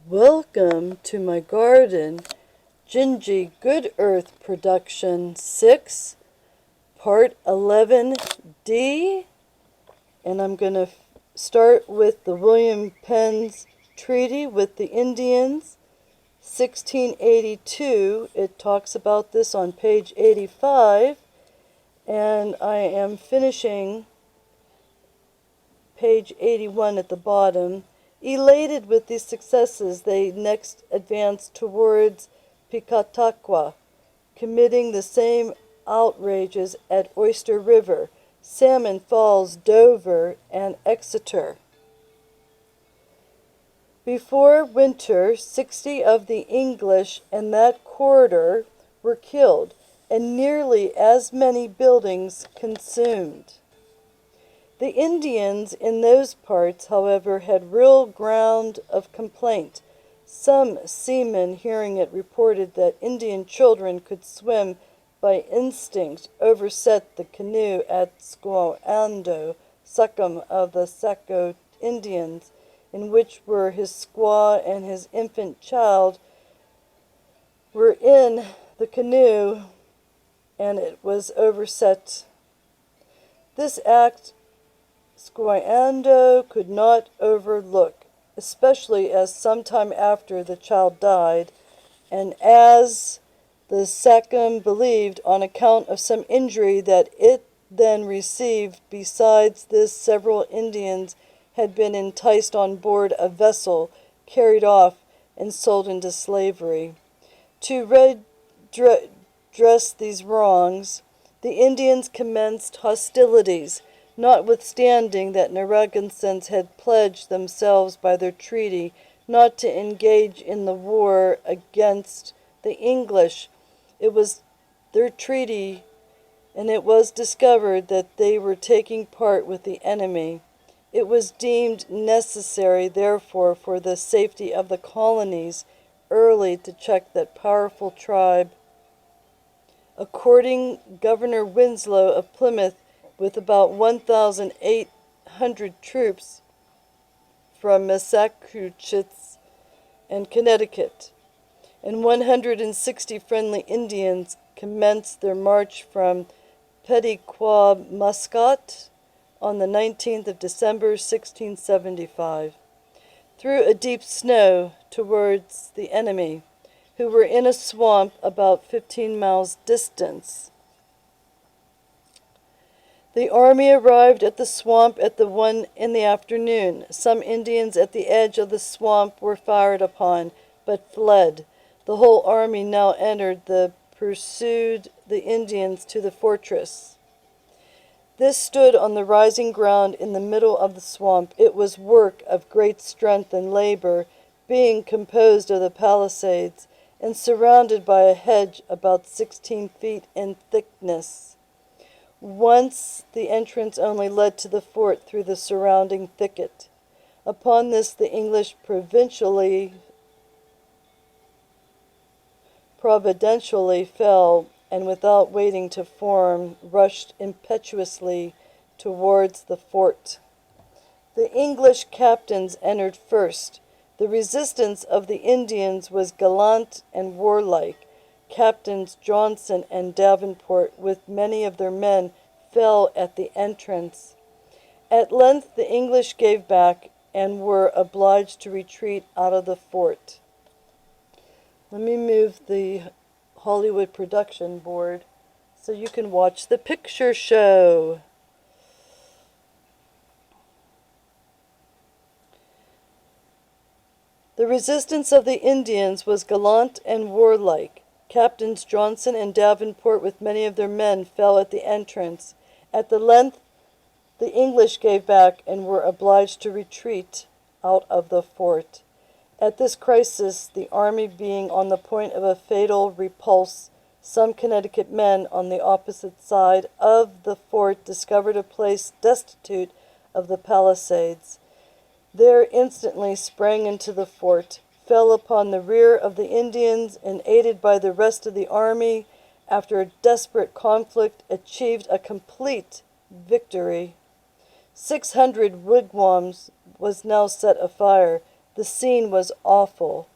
Welcome to my garden, GinGeeGoodEarth Production 6, Part 11D, and I'm going to start with the William Penn's Treaty with the Indians, 1682. It talks about this on page 85, and I am finishing page 81 at the bottom. Elated with these successes, they next advanced towards Pecataqua, committing the same outrages at Oyster River, Salmon Falls, Dover, and Exeter. Before winter, 60 of the English in that quarter were killed, and nearly as many buildings consumed. The Indians in those parts, however, had real ground of complaint. Some seamen, hearing it, reported that Indian children could swim by instinct, overset the canoe at Squaw Succum of the Saco Indians, in which were his squaw and his infant child, were in the canoe, and it was overset. This act Squaw could not overlook, especially as some time after the child died, and as the Saccum believed, on account of some injury that it then received. Besides this, several Indians had been enticed on board a vessel, carried off, and sold into slavery. To redress these wrongs, the Indians commenced hostilities, notwithstanding that Narragansett had pledged themselves by their treaty not to engage in the war against the English. It was their treaty, and it was discovered that they were taking part with the enemy. It was deemed necessary, therefore, for the safety of the colonies, early to check that powerful tribe. According Governor Winslow of Plymouth, with about 1,800 troops from Massachusetts and Connecticut, and 160 friendly Indians, commenced their march from Pettiquamuscat on the 19th of December, 1675, through a deep snow towards the enemy, who were in a swamp about 15 miles distant. The army arrived at the swamp at 1 in the afternoon. Some Indians at the edge of the swamp were fired upon, but fled. The whole army now pursued the Indians to the fortress. This stood on the rising ground in the middle of the swamp. It was work of great strength and labor, being composed of the palisades, and surrounded by a hedge about 16 feet in thickness. Once the entrance only led to the fort through the surrounding thicket. Upon this the English providentially fell, and without waiting to form, rushed impetuously towards the fort. The English captains entered first. The resistance of the Indians was gallant and warlike. Captains Johnson and Davenport, with many of their men, fell at the entrance. At length the English gave back and were obliged to retreat out of the fort. Let me move the Hollywood production board so you can watch the picture show. The resistance of the Indians was gallant and warlike. Captains Johnson and Davenport, with many of their men, fell at the entrance. At the length, the English gave back and were obliged to retreat out of the fort. At this crisis, the army being on the point of a fatal repulse, some Connecticut men on the opposite side of the fort discovered a place destitute of the palisades. There instantly sprang into the fort, fell upon the rear of the Indians, and aided by the rest of the army, after a desperate conflict, achieved a complete victory. 600 wigwams was now set afire. The scene was awful.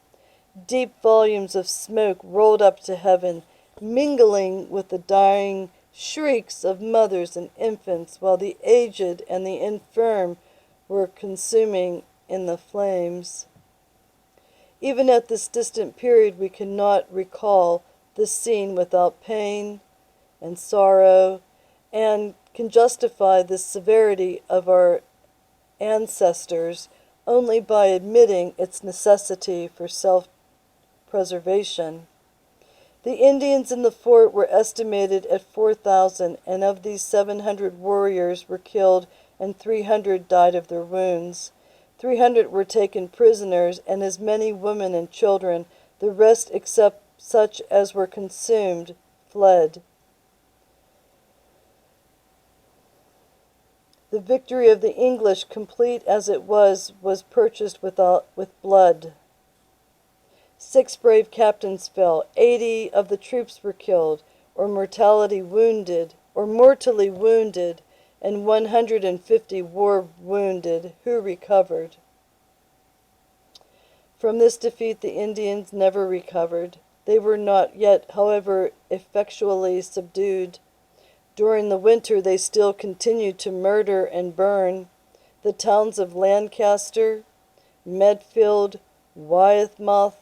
Deep volumes of smoke rolled up to heaven, mingling with the dying shrieks of mothers and infants, while the aged and the infirm were consuming in the flames. Even at this distant period we cannot recall this scene without pain and sorrow, and can justify the severity of our ancestors only by admitting its necessity for self-preservation. The Indians in the fort were estimated at 4,000, and of these 700 warriors were killed and 300 died of their wounds. 300 were taken prisoners, and as many women and children. The rest, except such as were consumed, fled. The victory of the English, complete as it was purchased with blood. 6 brave captains fell, 80 of the troops were killed, or mortally wounded, and 150 war wounded, who recovered. From this defeat the Indians never recovered. They were not yet, however, effectually subdued. During the winter they still continued to murder and burn. The towns of Lancaster, Medfield, Wyethmouth,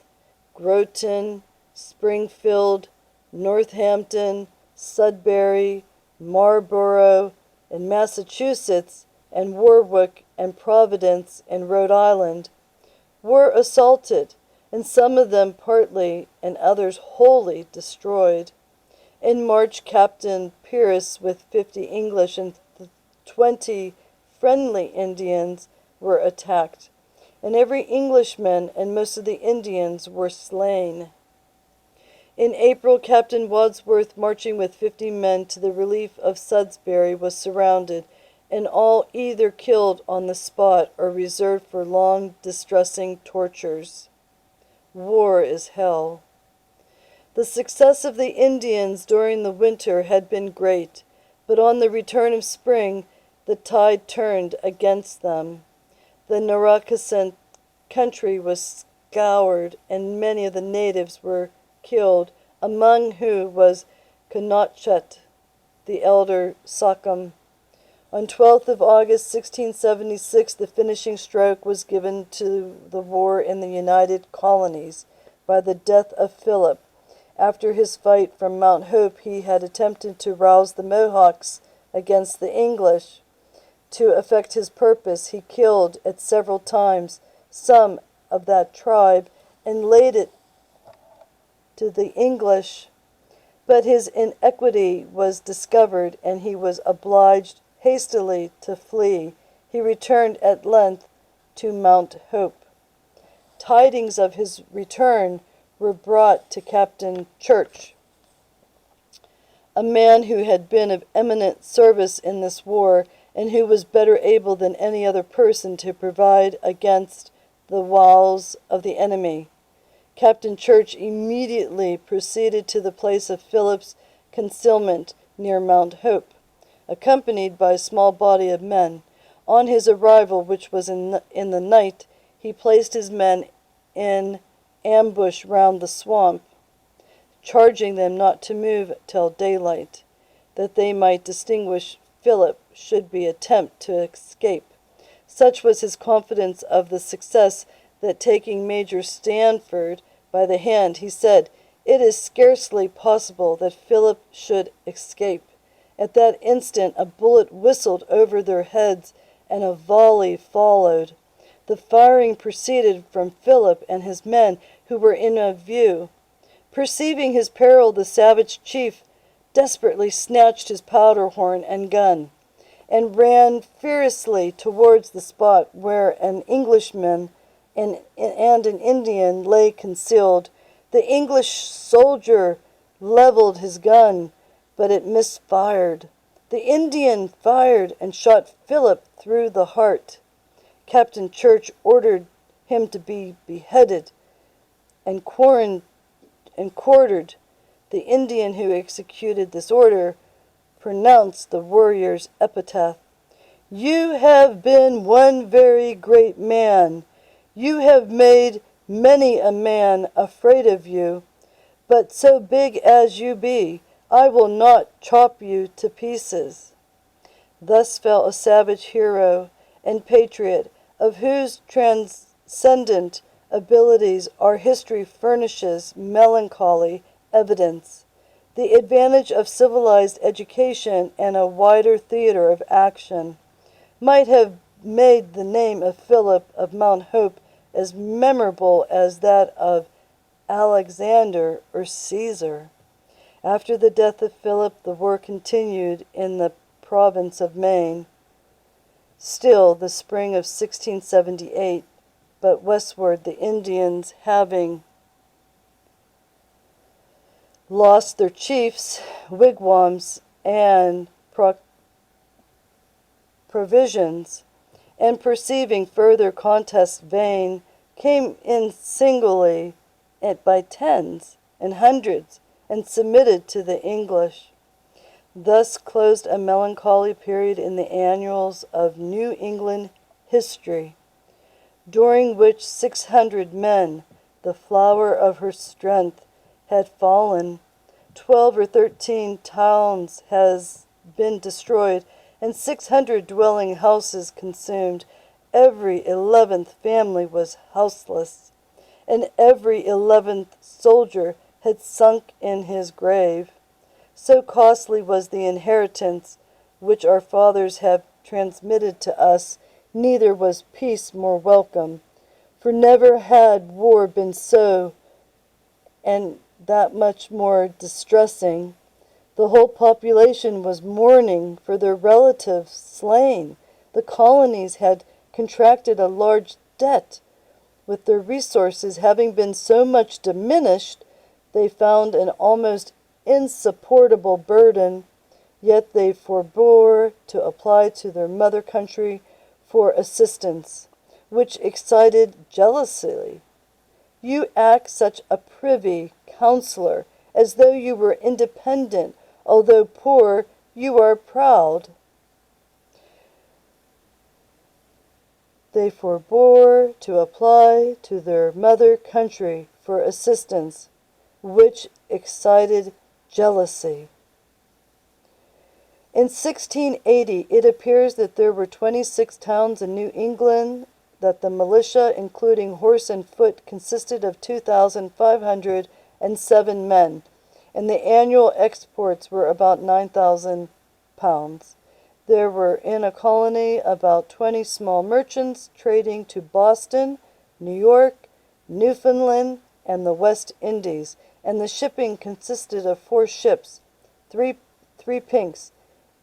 Groton, Springfield, Northampton, Sudbury, Marlborough in Massachusetts, and Warwick and Providence in Rhode Island were assaulted, and some of them partly and others wholly destroyed. In March, Captain Pierce with 50 English and 20 friendly Indians were attacked, and every Englishman and most of the Indians were slain. In April, Captain Wadsworth, marching with 50 men to the relief of Sudbury, was surrounded, and all either killed on the spot or reserved for long, distressing tortures. War is hell. The success of the Indians during the winter had been great, but on the return of spring, the tide turned against them. The Narragansett country was scoured, and many of the natives were killed, among whom was Conochet, the elder Sockham. On 12th of August, 1676, the finishing stroke was given to the war in the United Colonies by the death of Philip. After his fight from Mount Hope, he had attempted to rouse the Mohawks against the English. To effect his purpose, he killed at several times some of that tribe and laid it to the English, but his iniquity was discovered, and he was obliged hastily to flee. He returned at length to Mount Hope. Tidings of his return were brought to Captain Church, a man who had been of eminent service in this war, and who was better able than any other person to provide against the wiles of the enemy. Captain Church immediately proceeded to the place of Philip's concealment near Mount Hope, accompanied by a small body of men. On his arrival, which was in the night, he placed his men in ambush round the swamp, charging them not to move till daylight, that they might distinguish Philip should be attempt to escape. Such was his confidence of the success that, taking Major Stanford by the hand, he said, "It is scarcely possible that Philip should escape." At that instant a bullet whistled over their heads, and a volley followed. The firing proceeded from Philip and his men, who were in view. Perceiving his peril, the savage chief desperately snatched his powder horn and gun, and ran fiercely towards the spot where an Englishman and an Indian lay concealed. The English soldier leveled his gun, but it misfired. The Indian fired and shot Philip through the heart. Captain Church ordered him to be beheaded, and quartered. The Indian who executed this order pronounced the warrior's epitaph: "You have been one very great man. You have made many a man afraid of you, but so big as you be, I will not chop you to pieces. Thus fell a savage hero and patriot, of whose transcendent abilities our history furnishes melancholy evidence. The advantage of civilized education and a wider theater of action might have made the name of Philip of Mount Hope as memorable as that of Alexander or Caesar. After the death of Philip, the war continued in the province of Maine. Still, the spring of 1678, but westward the Indians, having lost their chiefs, wigwams, and provisions, and perceiving further contest vain, came in singly by tens and hundreds, and submitted to the English. Thus closed a melancholy period in the annals of New England history, during which 600 men, the flower of her strength, had fallen. 12 or 13 towns has been destroyed, and 600 dwelling houses consumed. Every 11th family was houseless, and every 11th soldier had sunk in his grave. So costly was the inheritance which our fathers have transmitted to us, neither was peace more welcome. For never had war been so, and that much more distressing. The whole population was mourning for their relatives slain. The colonies had contracted a large debt. With their resources having been so much diminished, they found an almost insupportable burden, yet they forbore to apply to their mother country for assistance, which excited jealousy. You act such a privy councillor, as though you were independent. Although poor, you are proud. They forbore to apply to their mother country for assistance, which excited jealousy. In 1680, it appears that there were 26 towns in New England, that the militia, including horse and foot, consisted of 2,507 men, and the annual exports were about 9,000 pounds. There were in a colony about 20 small merchants trading to Boston, New York, Newfoundland, and the West Indies, and the shipping consisted of 4 ships, three pinks,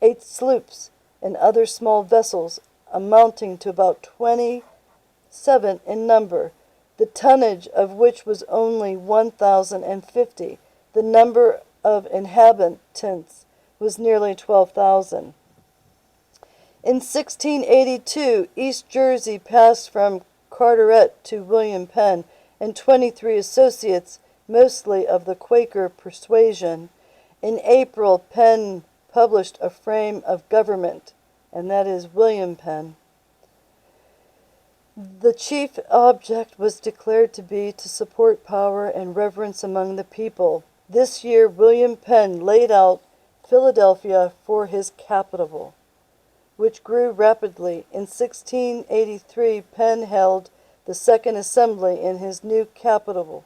8 sloops, and other small vessels, amounting to about 27 in number, the tonnage of which was only 1,050. The number of inhabitants was nearly 12,000. In 1682, East Jersey passed from Carteret to William Penn and 23 associates, mostly of the Quaker persuasion. In April, Penn published a frame of government, and that is William Penn. The chief object was declared to be to support power and reverence among the people. This year, William Penn laid out Philadelphia for his capital, which grew rapidly. In 1683, Penn held the Second Assembly in his new capital,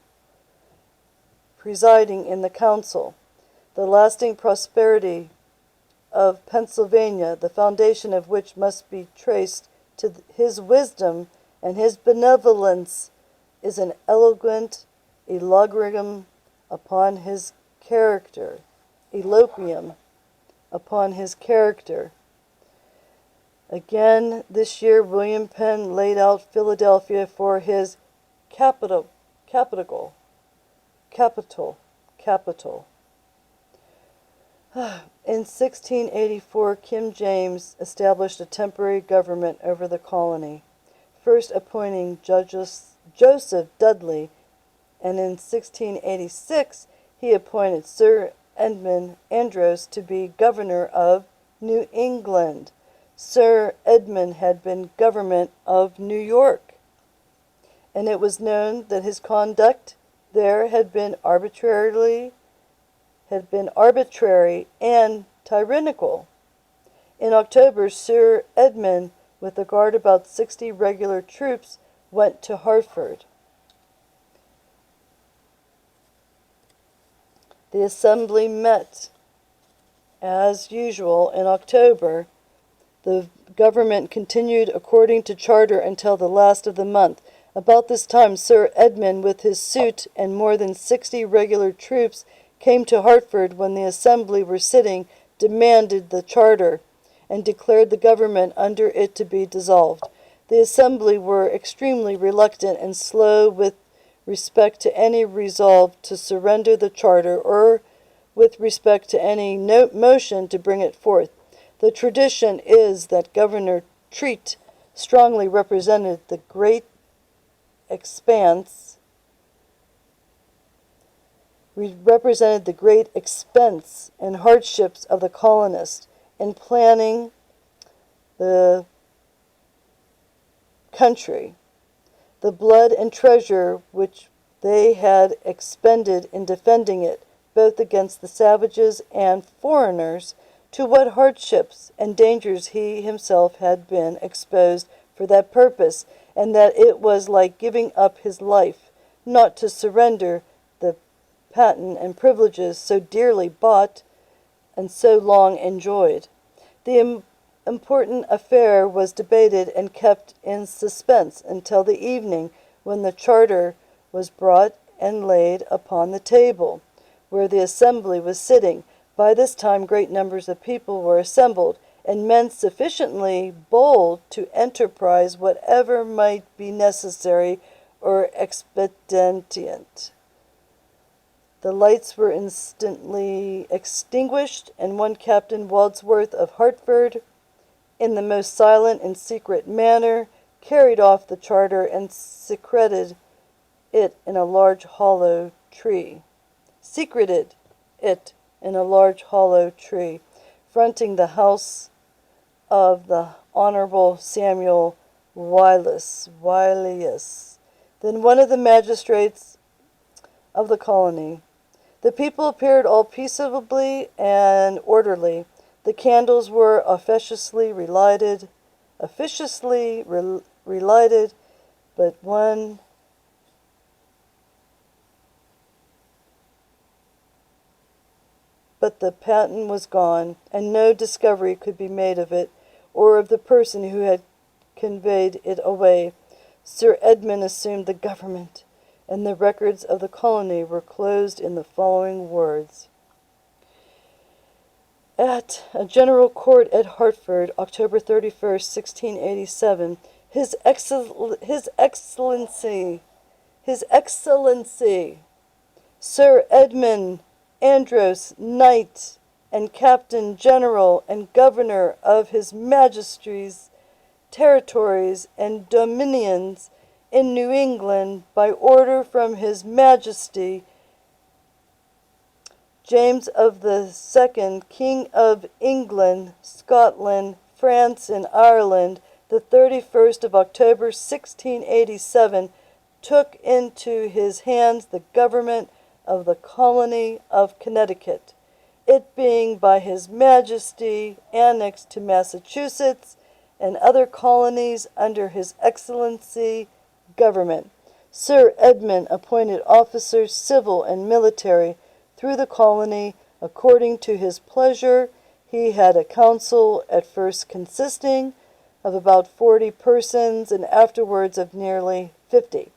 presiding in the council. The lasting prosperity of Pennsylvania, the foundation of which must be traced to his wisdom and his benevolence, is an eloquent elogium upon his character. Elogium upon his character. Again, this year, William Penn laid out Philadelphia for his capital. In 1684, King James established a temporary government over the colony, first appointing Joseph Dudley, and in 1686 he appointed Sir Edmund Andros to be governor of New England. Sir Edmund had been governor of New York. and it was known that his conduct there had been arbitrary and tyrannical. In October, Sir Edmund, with a guard about 60 regular troops, went to Hartford. The assembly met, as usual, in October. The government continued according to charter until the last of the month. About this time, Sir Edmund, with his suite and more than 60 regular troops, came to Hartford when the assembly were sitting, demanded the charter, and declared the government under it to be dissolved. The assembly were extremely reluctant and slow with respect to any resolve to surrender the charter, or with respect to any motion to bring it forth. The tradition is that Governor Treat strongly represented the great expense and hardships of the colonists in planning the country, the blood and treasure which they had expended in defending it, both against the savages and foreigners, to what hardships and dangers he himself had been exposed for that purpose, and that it was like giving up his life, not to surrender the patent and privileges so dearly bought and so long enjoyed. The important affair was debated and kept in suspense until the evening, when the charter was brought and laid upon the table, where the assembly was sitting. By this time great numbers of people were assembled, and men sufficiently bold to enterprise whatever might be necessary or expedient. The lights were instantly extinguished, and one Captain Wadsworth of Hartford, in the most silent and secret manner, carried off the charter and secreted it in a large hollow tree. Fronting the house of the Honorable Samuel Wilius, then one of the magistrates of the colony. The people appeared all peaceably and orderly. The candles were officiously relighted, but the patent was gone, and no discovery could be made of it, or of the person who had conveyed it away. Sir Edmund assumed the government, and the records of the colony were closed in the following words. At a general court at Hartford, October 31st, 1687, His Excellency, Sir Edmund Andros, Knight, and Captain General and Governor of His Majesty's territories and dominions in New England, by order from His Majesty James of the Second, King of England, Scotland, France, and Ireland, the 31st of October, 1687, took into his hands the government of the colony of Connecticut, it being by His Majesty annexed to Massachusetts and other colonies under His Excellency government. Sir Edmund appointed officers, civil and military, through the colony according to his pleasure. He had a council, at first consisting of about 40 persons, and afterwards of nearly 50.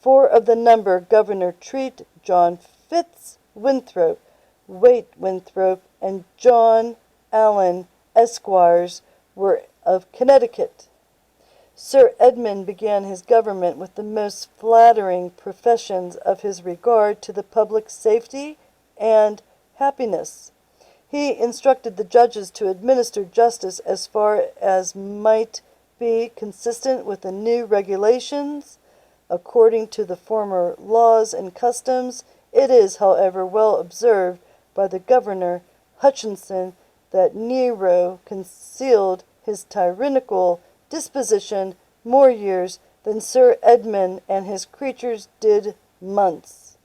4 of the number, Governor Treat, John Fitz Winthrop, Waite Winthrop, and John Allen, Esquires, were of Connecticut. Sir Edmund began his government with the most flattering professions of his regard to the public safety and happiness. He instructed the judges to administer justice as far as might be consistent with the new regulations, according to the former laws and customs. It is, however, well observed by the Governor Hutchinson that Nero concealed his tyrannical disposition more years than Sir Edmund and his creatures did months.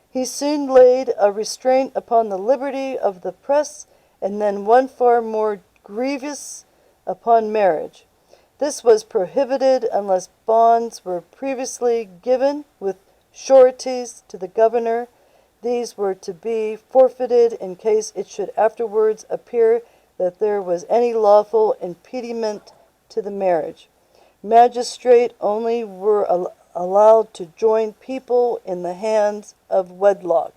He soon laid a restraint upon the liberty of the press, and then one far more grievous upon marriage. This was prohibited unless bonds were previously given with sureties to the governor. These were to be forfeited in case it should afterwards appear that there was any lawful impediment to the marriage. Magistrates only were allowed to join people in the hands of wedlock.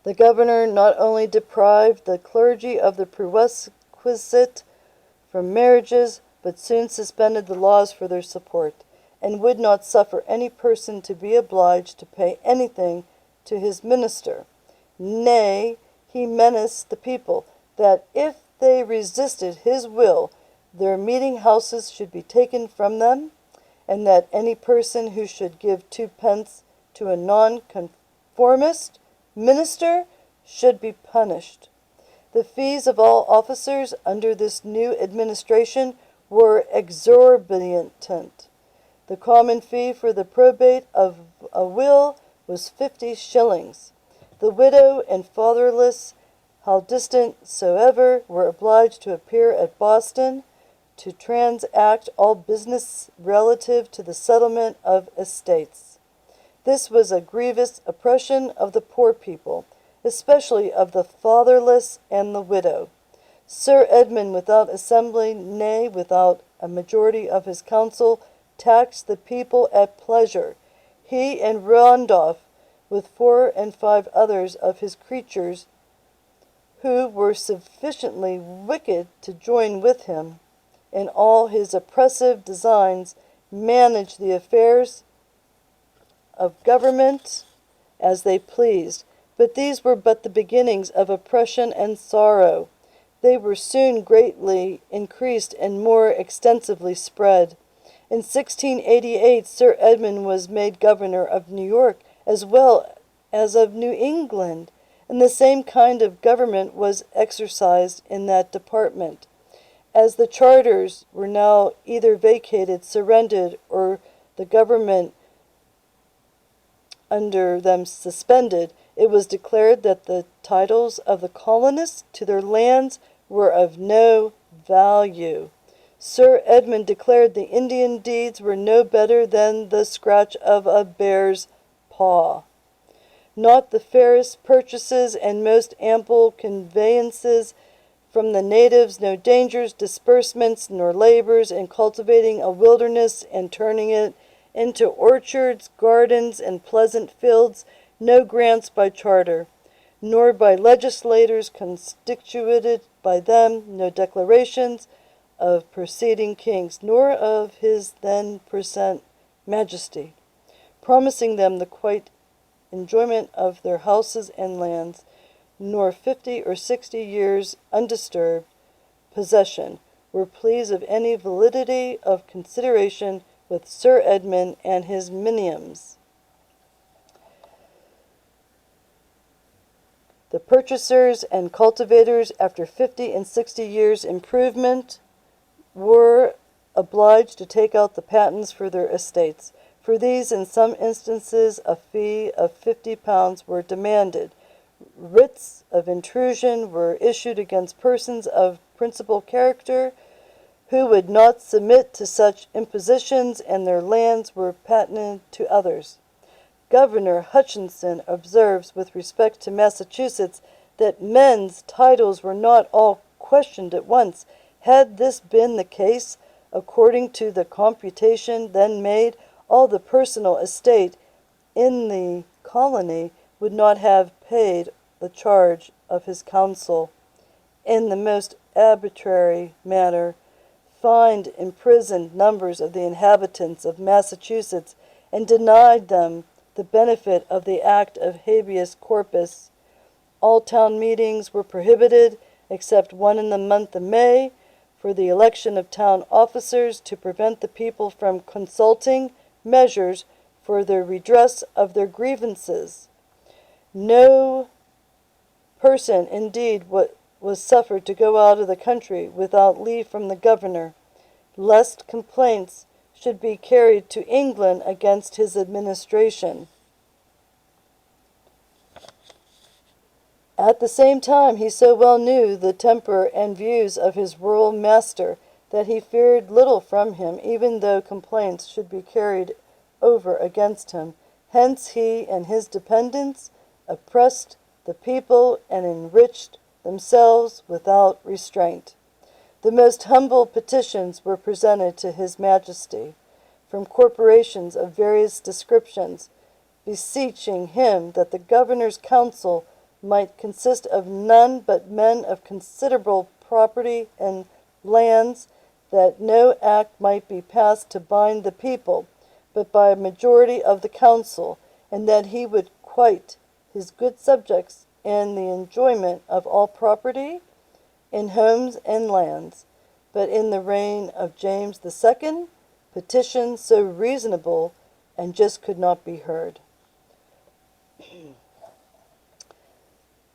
The governor not only deprived the clergy of the perquisite from marriages, but soon suspended the laws for their support, and would not suffer any person to be obliged to pay anything to his minister. Nay, he menaced the people that if they resisted his will, their meeting houses should be taken from them, and that any person who should give 2d to a nonconformist minister should be punished. The fees of all officers under this new administration were exorbitant. The common fee for the probate of a will was 50 shillings. The widow and fatherless, how distant soever, were obliged to appear at Boston to transact all business relative to the settlement of estates. This was a grievous oppression of the poor people, especially of the fatherless and the widow. Sir Edmund, without assembly, nay, without a majority of his council, taxed the people at pleasure. He and Randolph, with 4 and 5 others of his creatures, who were sufficiently wicked to join with him in all his oppressive designs, managed the affairs of government as they pleased. But these were but the beginnings of oppression and sorrow. They were soon greatly increased and more extensively spread. In 1688, Sir Edmund was made governor of New York as well as of New England, and the same kind of government was exercised in that department. As the charters were now either vacated, surrendered, or the government under them suspended, it was declared that the titles of the colonists to their lands were of no value. Sir Edmund declared the Indian deeds were no better than the scratch of a bear's paw. Not the fairest purchases and most ample conveyances from the natives, no dangers, disbursements, nor labors in cultivating a wilderness and turning it into orchards, gardens, and pleasant fields, no grants by charter, nor by legislators constituted by them, no declarations of preceding kings, nor of his then present majesty, promising them the quiet enjoyment of their houses and lands, nor 50 or 60 years undisturbed possession, were pleas of any validity of consideration with Sir Edmund and his minions. The purchasers and cultivators, after 50 and 60 years' improvement, were obliged to take out the patents for their estates. For these, in some instances, a fee of £50 were demanded. Writs of intrusion were issued against persons of principal character who would not submit to such impositions, and their lands were patented to others. Governor Hutchinson observes with respect to Massachusetts that men's titles were not all questioned at once. Had this been the case, according to the computation then made, all the personal estate in the colony would not have paid the charge of his council in the most arbitrary manner, fined, imprisoned numbers of the inhabitants of Massachusetts, and denied them the benefit of the act of habeas corpus. All town meetings were prohibited, except one in the month of May, for the election of town officers, to prevent the people from consulting measures for the redress of their grievances. No person, indeed, was suffered to go out of the country without leave from the governor, lest complaints should be carried to England against his administration. At the same time, he so well knew the temper and views of his royal master that he feared little from him, even though complaints should be carried over against him. Hence he and his dependents oppressed the people and enriched themselves without restraint. The most humble petitions were presented to his majesty from corporations of various descriptions, beseeching him that the governor's council might consist of none but men of considerable property and lands, that no act might be passed to bind the people, but by a majority of the council, and that he would quite his good subjects in the enjoyment of all property, in homes and lands. But in the reign of James II, petitions so reasonable and just could not be heard.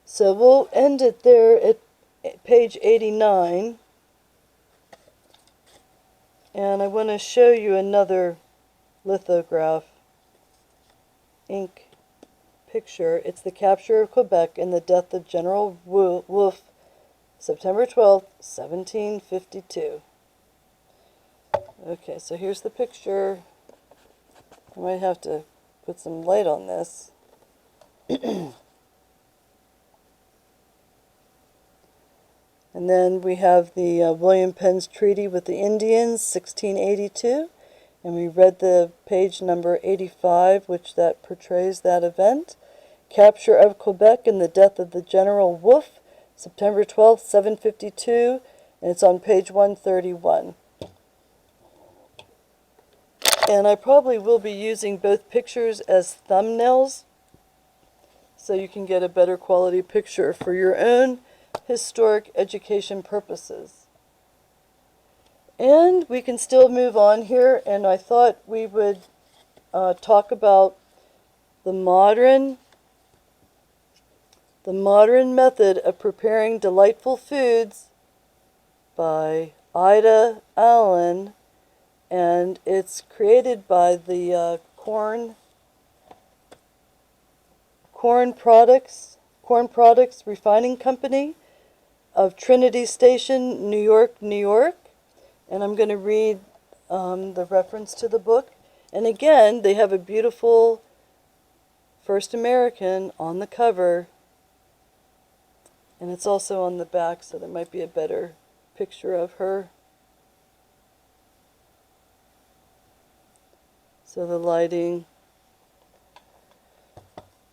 So we'll end it there at page 89. And I want to show you another lithograph ink picture. It's the capture of Quebec and the death of General Wolfe, September 12th, 1752. Okay, so here's the picture. I might have to put some light on this. And then we have the William Penn's Treaty with the Indians, 1682. And we read the page number 85, which that portrays that event. Capture of Quebec and the death of the General Wolfe, September 12th, 752. And it's on page 131. And I probably will be using both pictures as thumbnails, so you can get a better quality picture for your own historic education purposes. And we can still move on here, and I thought we would talk about the modern method of preparing delightful foods by Ida Allen, and it's created by the Corn Products Refining Company of Trinity Station, New York, New York. And I'm going to read the reference to the book. And again, they have a beautiful First American on the cover. And it's also on the back, so there might be a better picture of her. So the lighting.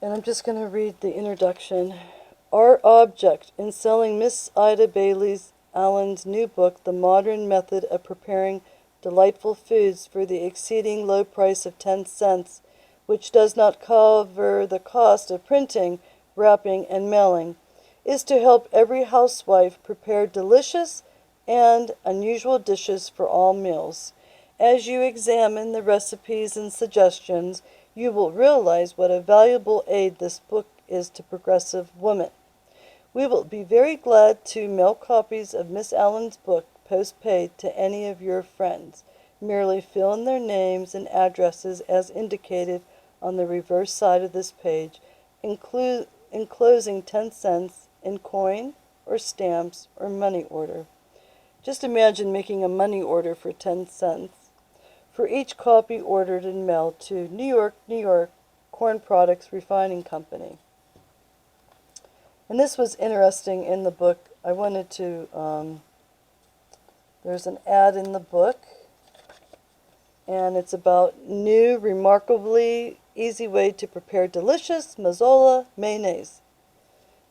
And I'm just going to read the introduction. Our object in selling Miss Ida Bailey Allen's new book, The Modern Method of Preparing Delightful Foods for the Exceeding Low Price of 10 cents, which does not cover the cost of printing, wrapping, and mailing, is to help every housewife prepare delicious and unusual dishes for all meals. As you examine the recipes and suggestions, you will realize what a valuable aid this book is to progressive women. We will be very glad to mail copies of Miss Allen's book post-paid to any of your friends. Merely fill in their names and addresses as indicated on the reverse side of this page, enclosing 10 cents in coin or stamps or money order. Just imagine making a money order for 10 cents for each copy ordered and mailed to New York, New York, Corn Products Refining Company. And this was interesting in the book. I wanted to, there's an ad in the book, and it's about new, remarkably easy way to prepare delicious Mazola mayonnaise.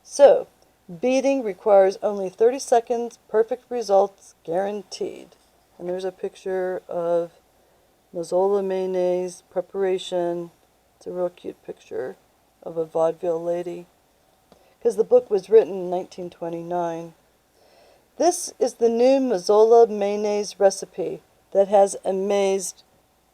So, beating requires only 30 seconds, perfect results guaranteed. And there's a picture of Mazola mayonnaise preparation. It's a real cute picture of a vaudeville lady, because the book was written in 1929. This is the new Mazola mayonnaise recipe that has amazed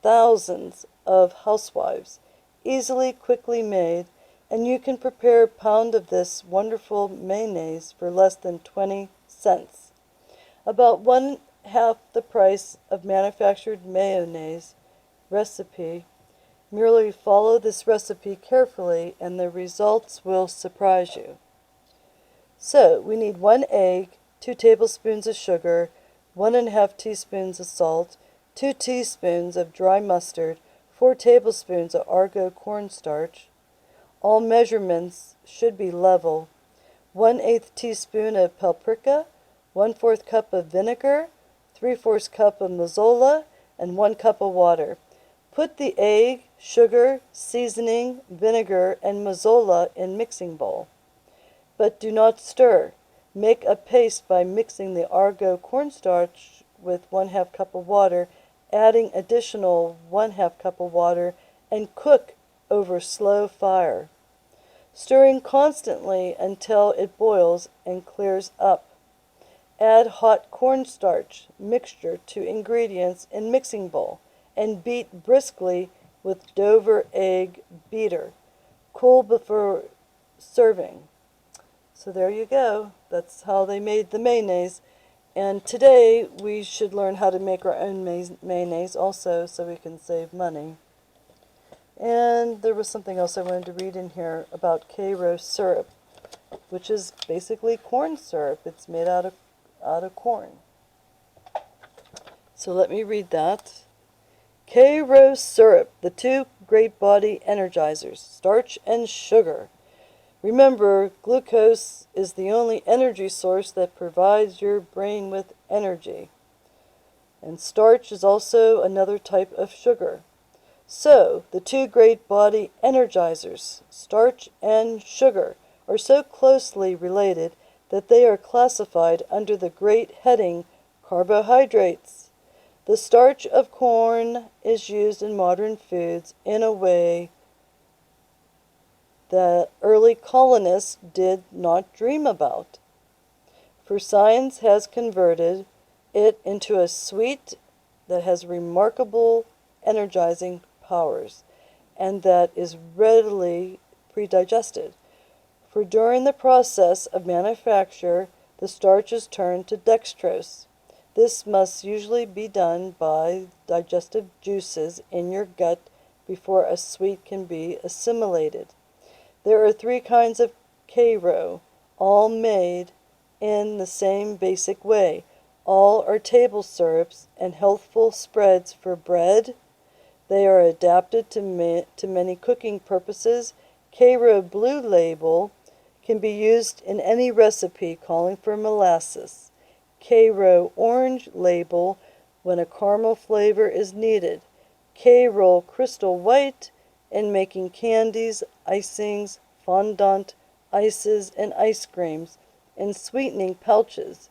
thousands of housewives. Easily, quickly made, and you can prepare a pound of this wonderful mayonnaise for less than 20 cents. About 1 half the price of manufactured mayonnaise recipe. Merely follow this recipe carefully and the results will surprise you. So, we need 1 egg, 2 tablespoons of sugar, 1½ teaspoons of salt, 2 teaspoons of dry mustard, 4 tablespoons of Argo cornstarch. All measurements should be level. 1/8 teaspoon of paprika, 1/4 cup of vinegar, 3/4 cup of mazola, and 1 cup of water. Put the egg, sugar, seasoning, vinegar, and mazola in mixing bowl. But do not stir. Make a paste by mixing the Argo cornstarch with 1/2 cup of water, adding additional 1/2 cup of water, and cook over slow fire, stirring constantly until it boils and clears up. Add hot cornstarch mixture to ingredients in mixing bowl and beat briskly with Dover egg beater. Cool before serving. So there you go. That's how they made the mayonnaise. And today we should learn how to make our own mayonnaise also so we can save money. And there was something else I wanted to read in here about Karo syrup, which is basically corn syrup. It's made out of corn. So let me read that. Karo syrup, the 2 great body energizers, starch and sugar. Remember, glucose is the only energy source that provides your brain with energy. And starch is also another type of sugar. So, the 2 great body energizers, starch and sugar, are so closely related that they are classified under the great heading carbohydrates. The starch of corn is used in modern foods in a way that early colonists did not dream about. For science has converted it into a sweet that has remarkable energizing powers, and that is readily predigested. For during the process of manufacture, the starch is turned to dextrose. This must usually be done by digestive juices in your gut before a sweet can be assimilated. There are 3 kinds of Karo, all made in the same basic way. All are table syrups and healthful spreads for bread. They are adapted to many cooking purposes. Karo Blue Label can be used in any recipe calling for molasses. Karo Orange Label when a caramel flavor is needed. Karo Crystal White in making candies, icings, fondant, ices, and ice creams, and sweetening pouches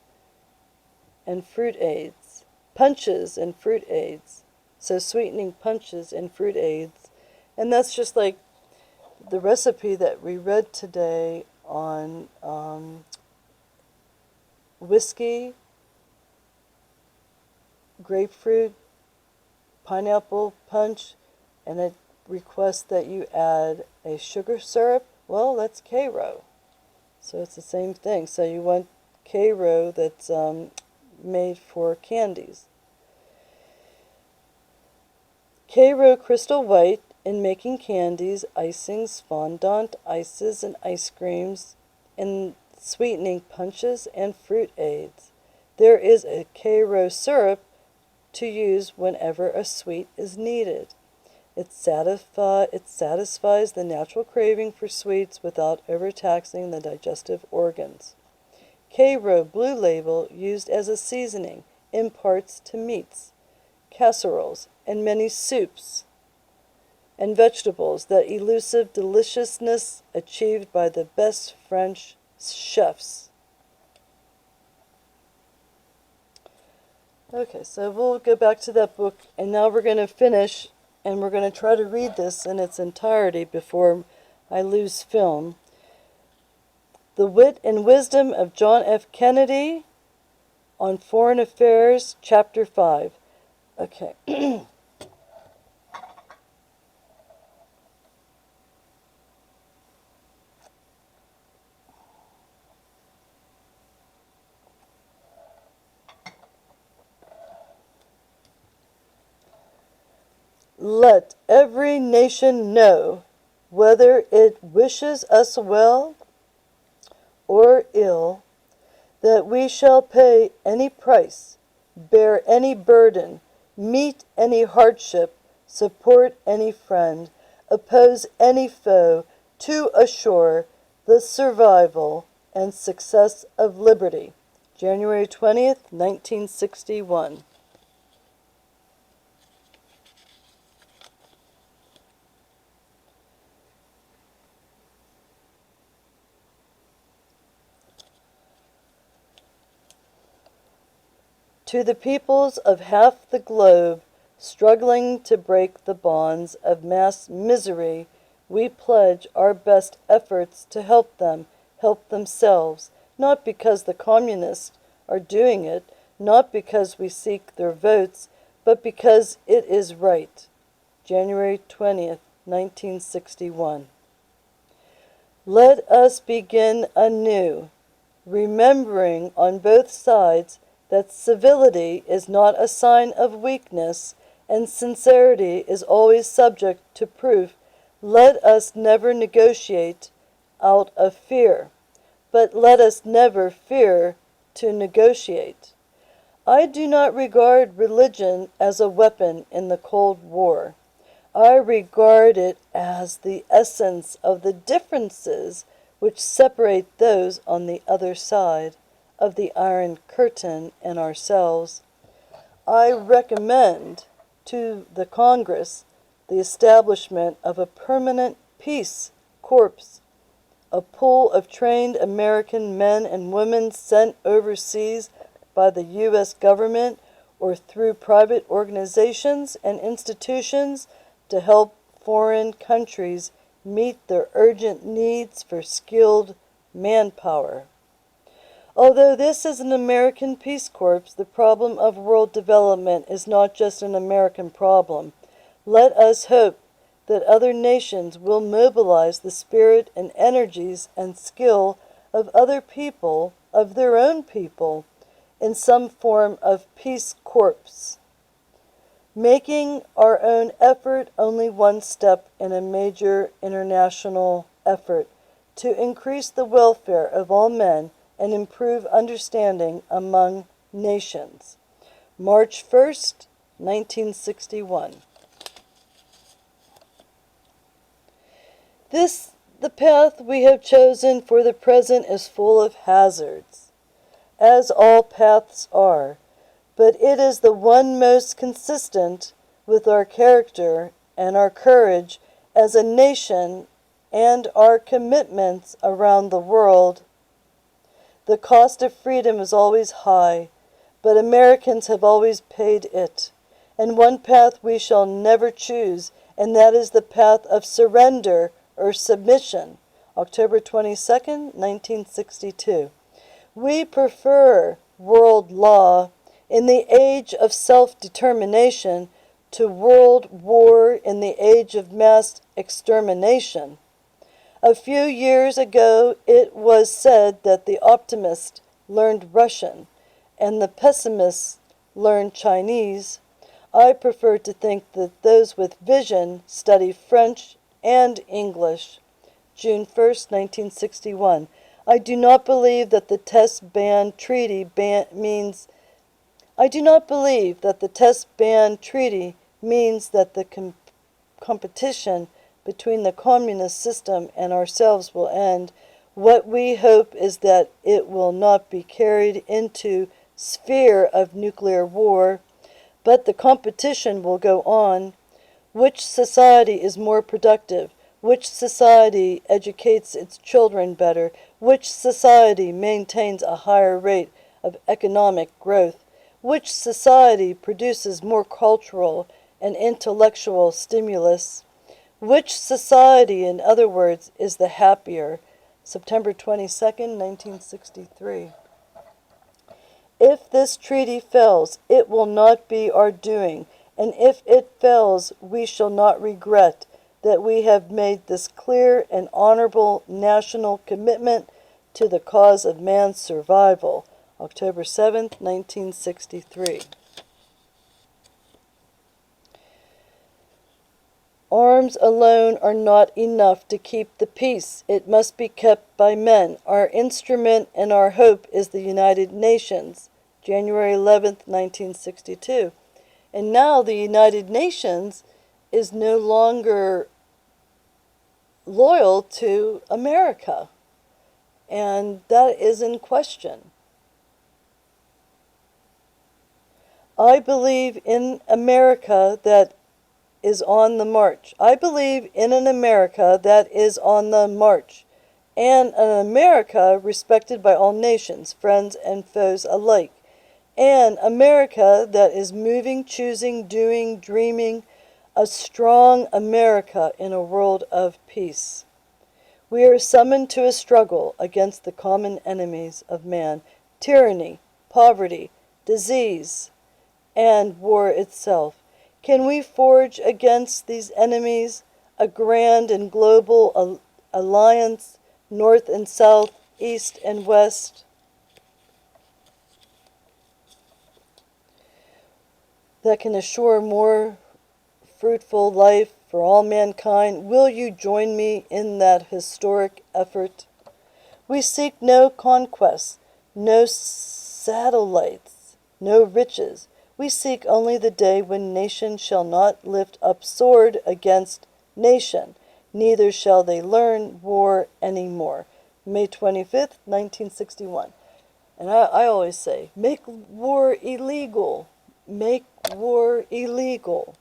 and fruit aids. Punches and fruit aids. So sweetening punches and fruit aids. And that's just like the recipe that we read today on whiskey, grapefruit, pineapple punch, and it requests that you add a sugar syrup. Well, that's Karo. So it's the same thing. So you want Karo that's made for candies. Karo Crystal White in making candies, icings, fondant, ices, and ice creams, and sweetening punches and fruit aids. There is a Karo syrup to use whenever a sweet is needed. It satisfies the natural craving for sweets without overtaxing the digestive organs. Karo Blue Label, used as a seasoning, imparts to meats, casseroles, and many soups and vegetables that elusive deliciousness achieved by the best French chefs. Okay, so we'll go back to that book, and now we're going to finish, and we're going to try to read this in its entirety before I lose film. The Wit and Wisdom of John F. Kennedy on Foreign Affairs, Chapter 5. Okay. Let every nation know, whether it wishes us well or ill, that we shall pay any price, bear any burden, meet any hardship, support any friend, oppose any foe, to assure the survival and success of liberty. January 20th, 1961. To the peoples of half the globe struggling to break the bonds of mass misery, we pledge our best efforts to help them help themselves, not because the communists are doing it, not because we seek their votes, but because it is right. January 20th, 1961. Let us begin anew, remembering on both sides that civility is not a sign of weakness, and sincerity is always subject to proof. Let us never negotiate out of fear, but let us never fear to negotiate. I do not regard religion as a weapon in the Cold War. I regard it as the essence of the differences which separate those on the other side of the Iron Curtain and ourselves. I recommend to the Congress the establishment of a permanent peace corps, a pool of trained American men and women sent overseas by the U.S. government or through private organizations and institutions to help foreign countries meet their urgent needs for skilled manpower. Although this is an American Peace Corps, the problem of world development is not just an American problem. Let us hope that other nations will mobilize the spirit and energies and skill of other people, of their own people, in some form of Peace Corps, making our own effort only one step in a major international effort to increase the welfare of all men and improve understanding among nations. March 1st, 1961. The path we have chosen for the present is full of hazards, as all paths are, but it is the one most consistent with our character and our courage as a nation and our commitments around the world. The cost of freedom is always high, but Americans have always paid it. And one path we shall never choose, and that is the path of surrender or submission. October 22nd, 1962. We prefer world law in the age of self-determination to world war in the age of mass extermination. A few years ago, it was said that the optimist learned Russian and the pessimist learned Chinese. I prefer to think that those with vision study French and English. June 1st, 1961. I do not believe that the test ban treaty means that the competition between the communist system and ourselves will end. What we hope is that it will not be carried into sphere of nuclear war, but the competition will go on. Which society is more productive? Which society educates its children better? Which society maintains a higher rate of economic growth? Which society produces more cultural and intellectual stimulus? Which society, in other words, is the happier? September 22nd, 1963. If this treaty fails, it will not be our doing, and if it fails, we shall not regret that we have made this clear and honorable national commitment to the cause of man's survival. October 7th, 1963. Arms alone are not enough to keep the peace. It must be kept by men. Our instrument and our hope is the United Nations. January 11th, 1962. And now the United Nations is no longer loyal to America. And that is in question. I believe in America that is on the march. I believe in an America that is on the march, and an America respected by all nations, friends and foes alike, and America that is moving, choosing, doing, dreaming, a strong America in a world of peace. We are summoned to a struggle against the common enemies of man, tyranny, poverty, disease, and war itself. Can we forge against these enemies a grand and global alliance, north and south, east and west, that can assure more fruitful life for all mankind? Will you join me in that historic effort? We seek no conquests, no satellites, no riches. We seek only the day when nation shall not lift up sword against nation, neither shall they learn war any more. May 25th, 1961. And I always say, make war illegal. Make war illegal.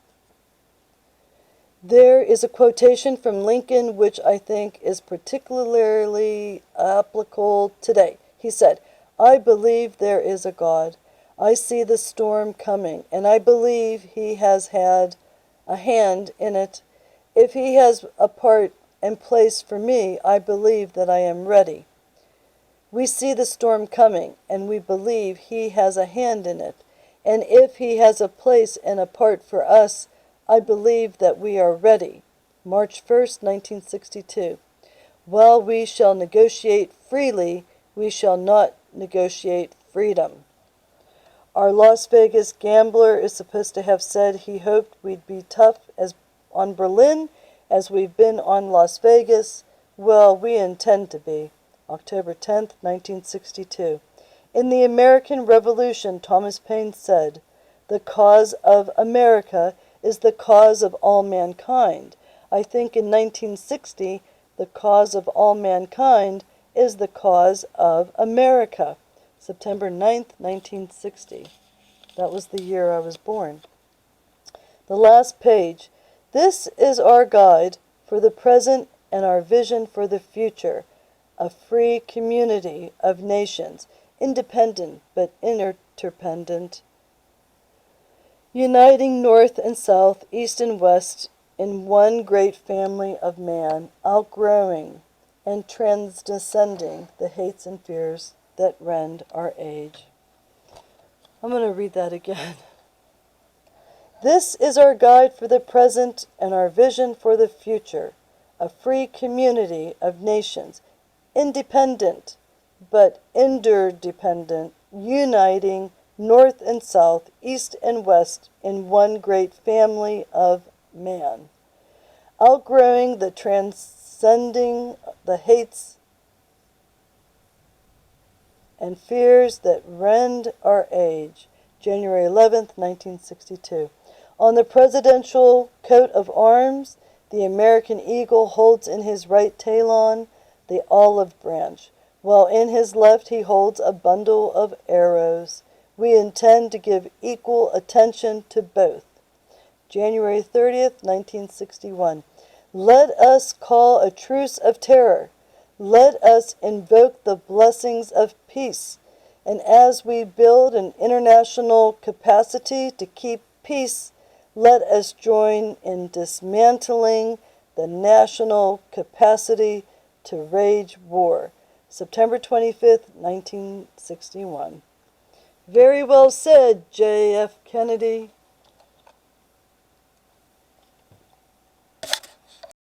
There is a quotation from Lincoln which I think is particularly applicable today. He said, "I believe there is a God. I see the storm coming, and I believe he has had a hand in it. If he has a part and place for me, I believe that I am ready." We see the storm coming, and we believe he has a hand in it. And if he has a place and a part for us, I believe that we are ready. March 1st, 1962. While we shall negotiate freely, we shall not negotiate freedom. Our Las Vegas gambler is supposed to have said he hoped we'd be tough as on Berlin as we've been on Las Vegas. Well, we intend to be. October 10th, 1962. In the American Revolution, Thomas Paine said, "The cause of America is the cause of all mankind." I think in 1960, the cause of all mankind is the cause of America. September 9th, 1960. That was the year I was born. The last page. This is our guide for the present and our vision for the future. A free community of nations, independent but interdependent, uniting north and south, east and west in one great family of man, outgrowing and transcending the hates and fears that rend our age. I'm going to read that again. This is our guide for the present and our vision for the future. A free community of nations, independent but interdependent, uniting north and south, east and west in one great family of man. Outgrowing the transcending the hates and fears that rend our age. January 11th, 1962. On the presidential coat of arms, the American eagle holds in his right talon the olive branch, while in his left he holds a bundle of arrows. We intend to give equal attention to both. January 30th, 1961. Let us call a truce of terror. Let us invoke the blessings of peace. And as we build an international capacity to keep peace, let us join in dismantling the national capacity to wage war. September 25th, 1961. Very well said, J.F. Kennedy.